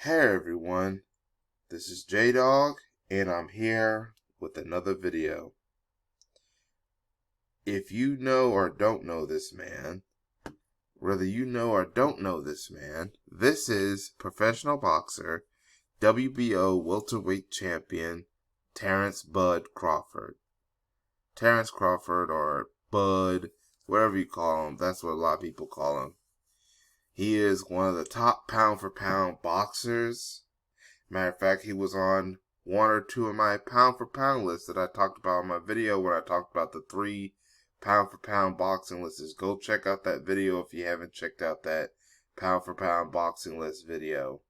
Hey everyone, this is J-Dog, and I'm here with another video. If you know or don't know this man, whether you know or don't know this man, this is professional boxer, WBO welterweight champion, Terence Bud Crawford. Terence Crawford, or Bud, whatever you call him, that's what a lot of people call him. He is one of the top pound-for-pound boxers. Matter of fact, he was on one or two of my pound-for-pound lists that I talked about in my video when I talked about the 3 pound-for-pound boxing lists. Go check out that video if you haven't checked out that pound-for-pound boxing list video.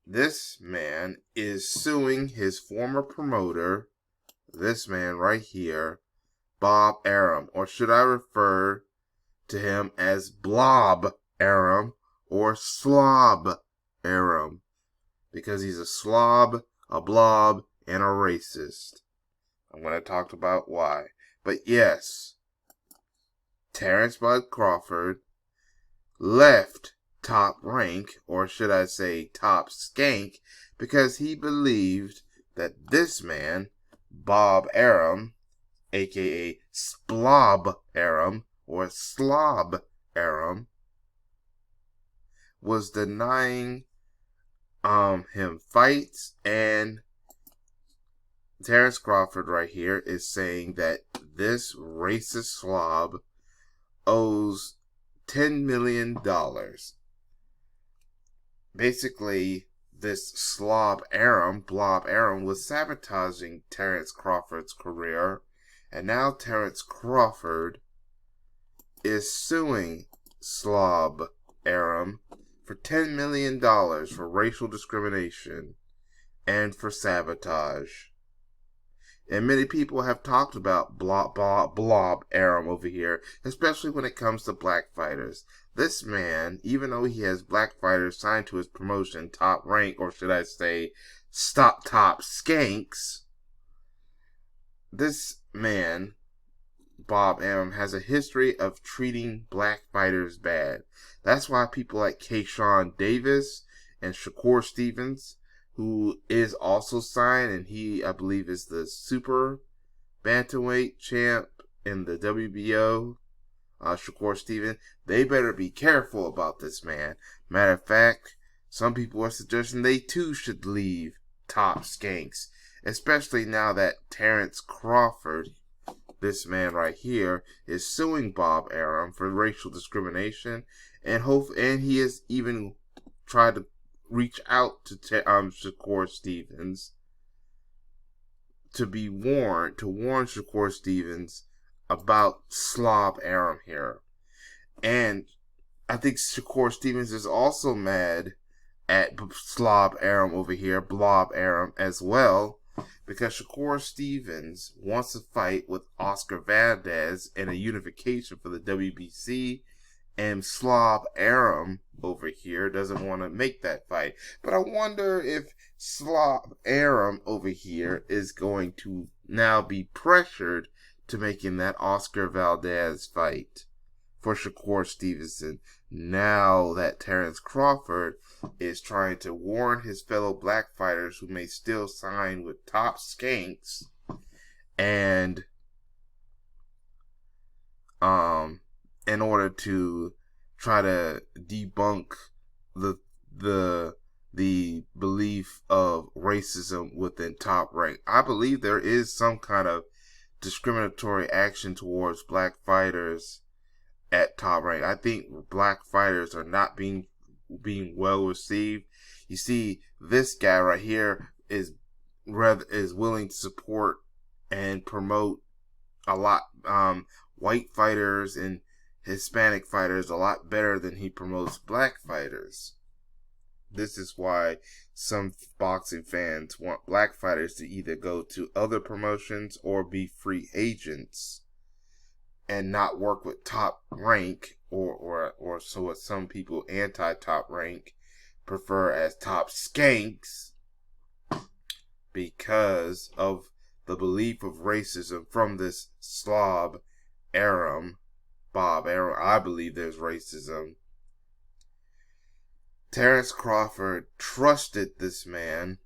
This man is suing his former promoter, this man right here, Bob Arum, or should I refer to him as Blob Arum or Slob Arum, because he's a slob, a blob, and a racist. I'm going to talk about why. But yes, Terence Bud Crawford left Top Rank, or should I say Top Skank, because he believed that this man, Bob Arum, aka Splob Arum, or Slob Arum, was denying him fights, and Terence Crawford right here is saying that this racist slob owes $10 million. Basically, this slob Arum, Blob Arum, was sabotaging Terence Crawford's career, and now Terence Crawford is suing slob Arum for $10 million for racial discrimination and for sabotage. And many people have talked about Blob Arum over here, especially when it comes to black fighters. This man, even though he has black fighters signed to his promotion, Top Rank, or should I say, Top Skanks, this man, Bob Arum, has a history of treating black fighters bad. That's why people like Keyshawn Davis and Shakur Stevens, who is also signed, and he, I believe, is the super bantamweight champ in the WBO, Shakur Stevens, they better be careful about this man. Matter of fact, some people are suggesting they too should leave Top Skanks, especially now that Terence Crawford, this man right here, is suing Bob Arum for racial discrimination, and he has even tried to reach out to Shakur Stevens to warn Shakur Stevens about Slob Arum here. And I think Shakur Stevens is also mad at Slob Arum over here, Blob Arum as well, because Shakur Stevens wants to fight with Oscar Valdez in a unification for the WBC, and Slob Arum over here doesn't want to make that fight. But I wonder if Slob Arum over here is going to now be pressured to making that Oscar Valdez fight for Shakur Stevenson, now that Terence Crawford is trying to warn his fellow black fighters who may still sign with Top Skanks, and in order to try to debunk the belief of racism within Top Rank. I believe there is some kind of discriminatory action towards black fighters at Top Rank. I think black fighters are not being well received. You see, this guy right here is willing to support and promote a lot white fighters and Hispanic fighters a lot better than he promotes black fighters. This is why some boxing fans want black fighters to either go to other promotions or be free agents and not work with Top Rank, or so what some people anti-Top Rank prefer as Top Skanks, because of the belief of racism from this slob Arum, Bob Arum. I believe there's racism. Terence Crawford trusted this man,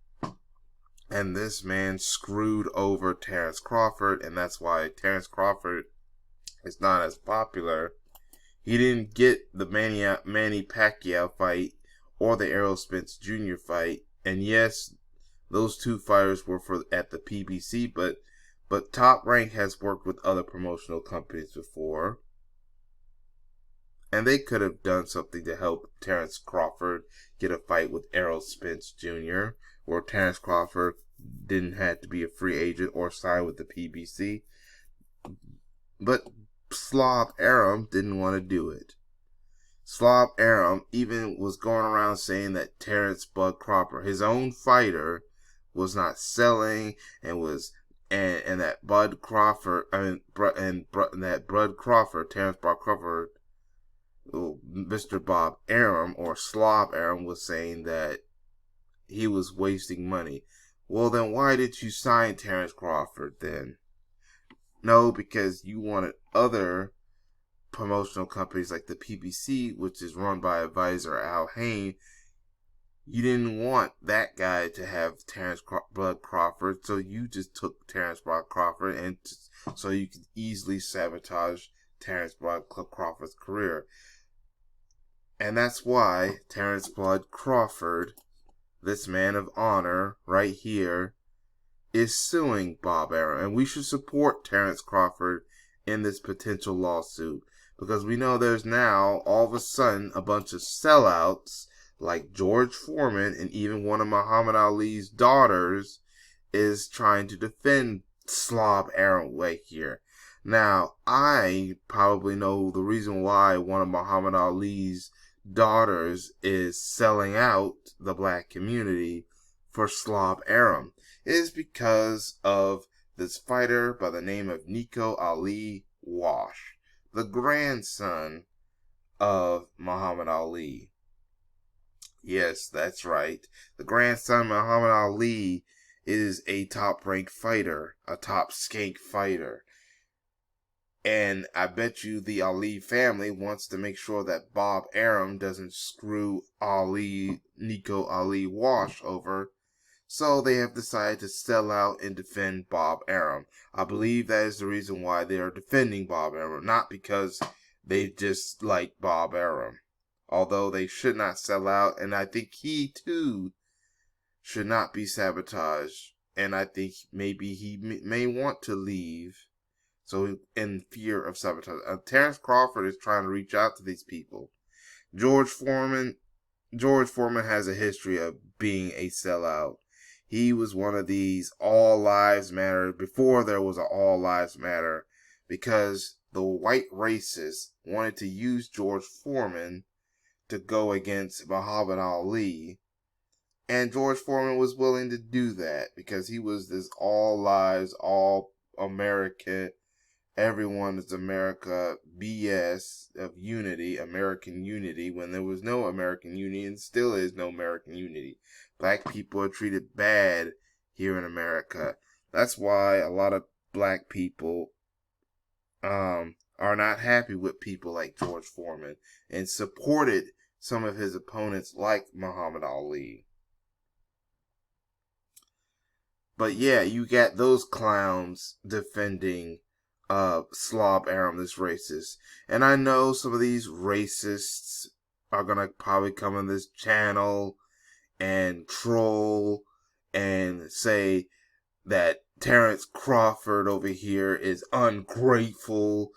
and this man screwed over Terence Crawford, and that's why Terence Crawford is not as popular. He didn't get the Manny Pacquiao fight or the Errol Spence Jr. fight, and yes, those two fighters were at the PBC, but Top Rank has worked with other promotional companies before, and they could have done something to help Terence Crawford get a fight with Errol Spence Jr., or Terence Crawford didn't have to be a free agent or sign with the PBC. But Slob Arum didn't want to do it. Slob Arum even was going around saying that Terence Bud Crawford, his own fighter, was not selling and that Bud Crawford, that Bud Crawford, Terence Bud Crawford, Mr. Bob Arum or Slob Arum was saying that he was wasting money. Well, then why did you sign Terence Crawford then? No, because you wanted other promotional companies like the PBC, which is run by advisor Al Hain. You didn't want that guy to have Terence Bud Crawford, so you just took Terence Bud Crawford, and so you could easily sabotage Terence Bud Crawford's career. And that's why Terence Bud Crawford, this man of honor right here, is suing Bob Arum. And we should support Terence Crawford in this potential lawsuit, because we know there's now all of a sudden a bunch of sellouts like George Foreman, and even one of Muhammad Ali's daughters is trying to defend Slob Arum right here. Now, I probably know the reason why one of Muhammad Ali's daughters is selling out the black community for Slob Arum. It is because of this fighter by the name of Nico Ali Wash, the grandson of Muhammad Ali. Yes, that's right. The grandson of Muhammad Ali is a top-ranked fighter, a top skank fighter. And I bet you the Ali family wants to make sure that Bob Arum doesn't screw Nico Ali Wash over. So they have decided to sell out and defend Bob Arum. I believe that is the reason why they are defending Bob Arum, not because they just like Bob Arum. Although they should not sell out, and I think he too should not be sabotaged. And I think maybe he may want to leave, so in fear of sabotage. Terence Crawford is trying to reach out to these people. George Foreman has a history of being a sellout. He was one of these all lives matter before there was an all lives matter, because the white racists wanted to use George Foreman to go against Muhammad Ali, and George Foreman was willing to do that because he was this all lives, all American, everyone is America BS of unity, American unity, when there was no American unity and still is no American unity. Black people are treated bad here in America. That's why a lot of black people are not happy with people like George Foreman and supported some of his opponents like Muhammad Ali. But yeah, you got those clowns defending Slob Arum, this racist. And I know some of these racists are gonna probably come on this channel and troll and say that Terence Crawford over here is ungrateful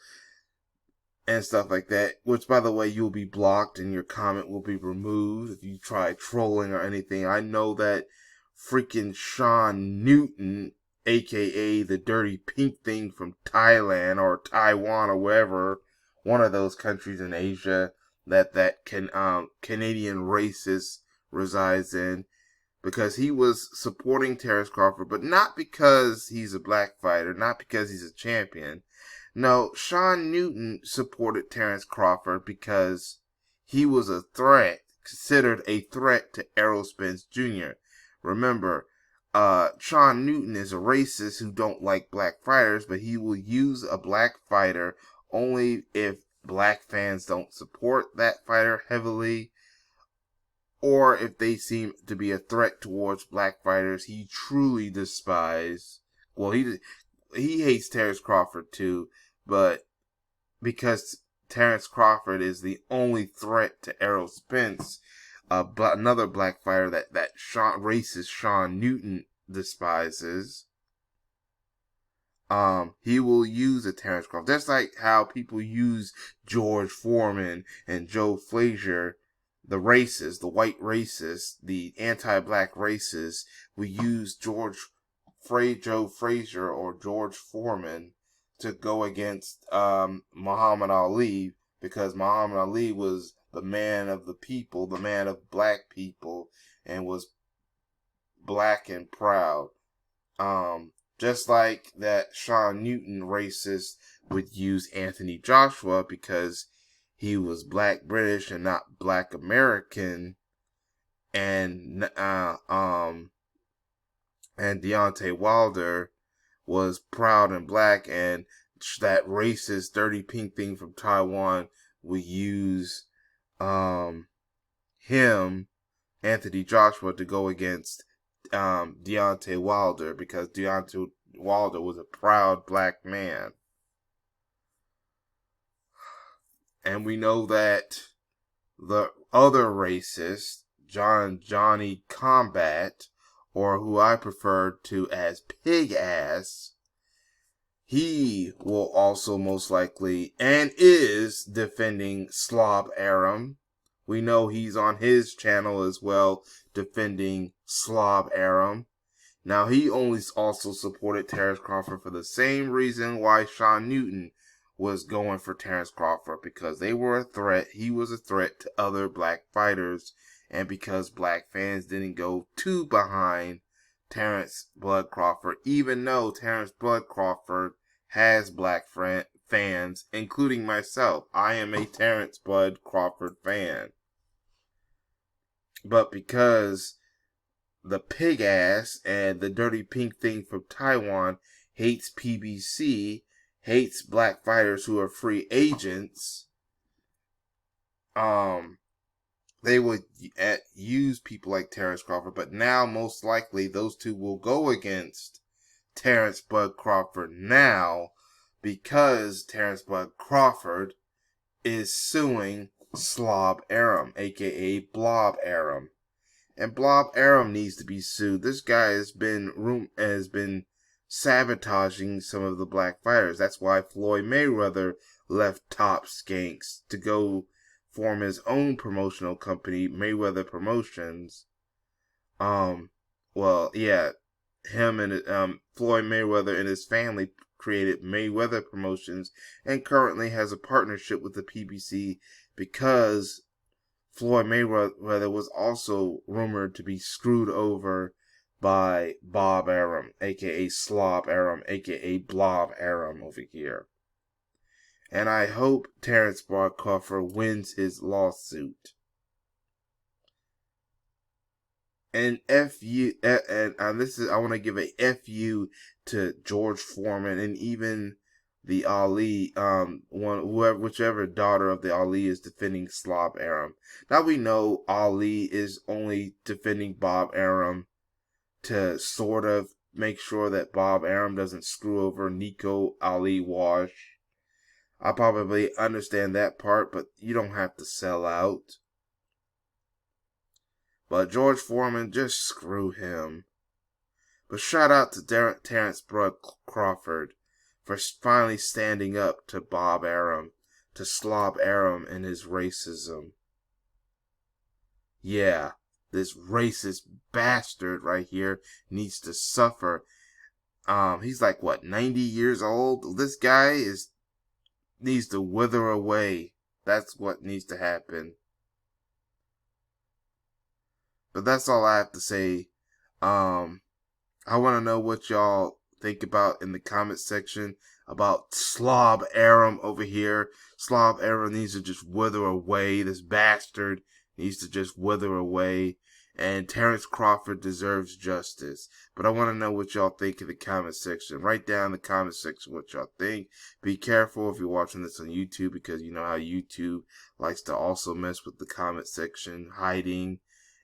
and stuff like that, which, by the way, you'll be blocked and your comment will be removed if you try trolling or anything. I know that freaking Sean Newton, aka the dirty pink thing from Thailand or Taiwan or wherever, one of those countries in Asia that Canadian racist resides in, because he was supporting Terence Crawford, but not because he's a black fighter, not because he's a champion. No, Sean Newton supported Terence Crawford because he was a threat, considered a threat to Errol Spence Jr. Remember, Sean Newton is a racist who don't like black fighters, but he will use a black fighter only if black fans don't support that fighter heavily, or if they seem to be a threat towards black fighters he truly despises. Well, he hates Terence Crawford too, but because Terence Crawford is the only threat to Errol Spence, another black fighter that racist Sean Newton despises. He will use a Terence Crawford. Just like how people use George Foreman and Joe Frazier, the racists, the white racists, the anti-black racists, we use Joe Frazier or George Foreman to go against Muhammad Ali, because Muhammad Ali was the man of the people, the man of black people, and was black and proud. Just like that Sean Newton racist would use Anthony Joshua because he was black British and not black American, and Deontay Wilder was proud and black, and that racist dirty pink thing from Taiwan would use him, Anthony Joshua, to go against Deontay Wilder, because Deontay Wilder was a proud black man. And we know that the other racist, Johnny Combat, or who I prefer to as Pig Ass, he will also most likely and is defending Slob Arum. We know he's on his channel as well, defending Slob Arum. Now, he only also supported Terence Crawford for the same reason why Sean Newton was going for Terence Crawford, because they were a threat. He was a threat to other black fighters, and because black fans didn't go too behind Terence Blood Crawford, even though Terence Blood Crawford has black fans, including myself. I am a Terence Blood Crawford fan. But because the Pig Ass and the dirty pink thing from Taiwan hates PBC, hates black fighters who are free agents, they would use people like Terence Crawford. But now, most likely, those two will go against Terence Bud Crawford now, because Terence Bud Crawford is suing Slob Arum, aka Blob Arum. And Blob Arum needs to be sued. This guy has been sabotaging some of the black fighters. That's why Floyd Mayweather left Top Skanks to go form his own promotional company, Mayweather Promotions. Him and Floyd Mayweather and his family created Mayweather Promotions, and currently has a partnership with the PBC, because Floyd Mayweather was also rumored to be screwed over by Bob Arum, aka Slob Arum, aka Blob Arum over here. And I hope Terence Crawford wins his lawsuit. And I want to give a FU to George Foreman, and even the Ali, whichever daughter of the Ali is defending Slob Arum. Now we know Ali is only defending Bob Arum to sort of make sure that Bob Arum doesn't screw over Nico Ali Wash. I probably understand that part, but you don't have to sell out. But George Foreman, just screw him. But shout out to Terence Crawford for finally standing up to Bob Arum, to Slob Arum and his racism. Yeah, this racist bastard right here needs to suffer. He's like, 90 years old? This guy needs to wither away. That's what needs to happen. But that's all I have to say. I want to know what y'all think about in the comment section about Slob Arum over here. Slob Arum needs to just wither away. This bastard needs to just wither away. And Terence Crawford deserves justice. But I want to know what y'all think in the comment section. Write down in the comment section what y'all think. Be careful if you're watching this on YouTube, because you know how YouTube likes to also mess with the comment section, hiding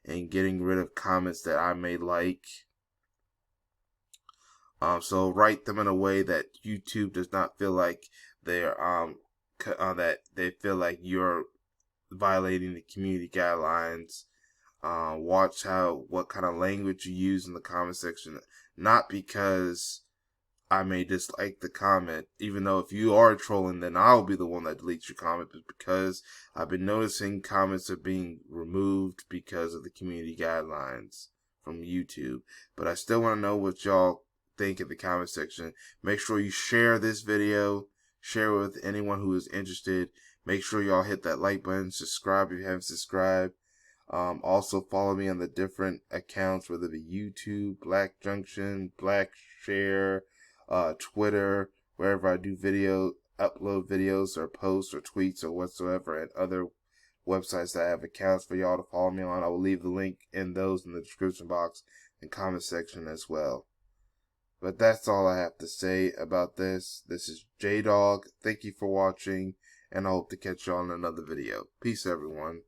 and getting rid of comments that I may like. So write them in a way that YouTube does not feel like they're that they feel like you're violating the community guidelines. Watch what kind of language you use in the comment section, not because I may dislike the comment, even though if you are trolling, then I'll be the one that deletes your comment, but because I've been noticing comments are being removed because of the community guidelines from YouTube. But I still want to know what y'all think in the comment section. Make sure you share this video, share it with anyone who is interested. Make sure y'all hit that like button, subscribe if you haven't subscribed. Also follow me on the different accounts, whether it be YouTube, Black Junction, Black Share, Twitter, wherever I do upload videos or posts or tweets or whatsoever, and other websites that have accounts for y'all to follow me on. I will leave the link in those in the description box and comment section as well. But that's all I have to say about this. This is J-Dog. Thank you for watching, and I hope to catch y'all in another video. Peace, everyone.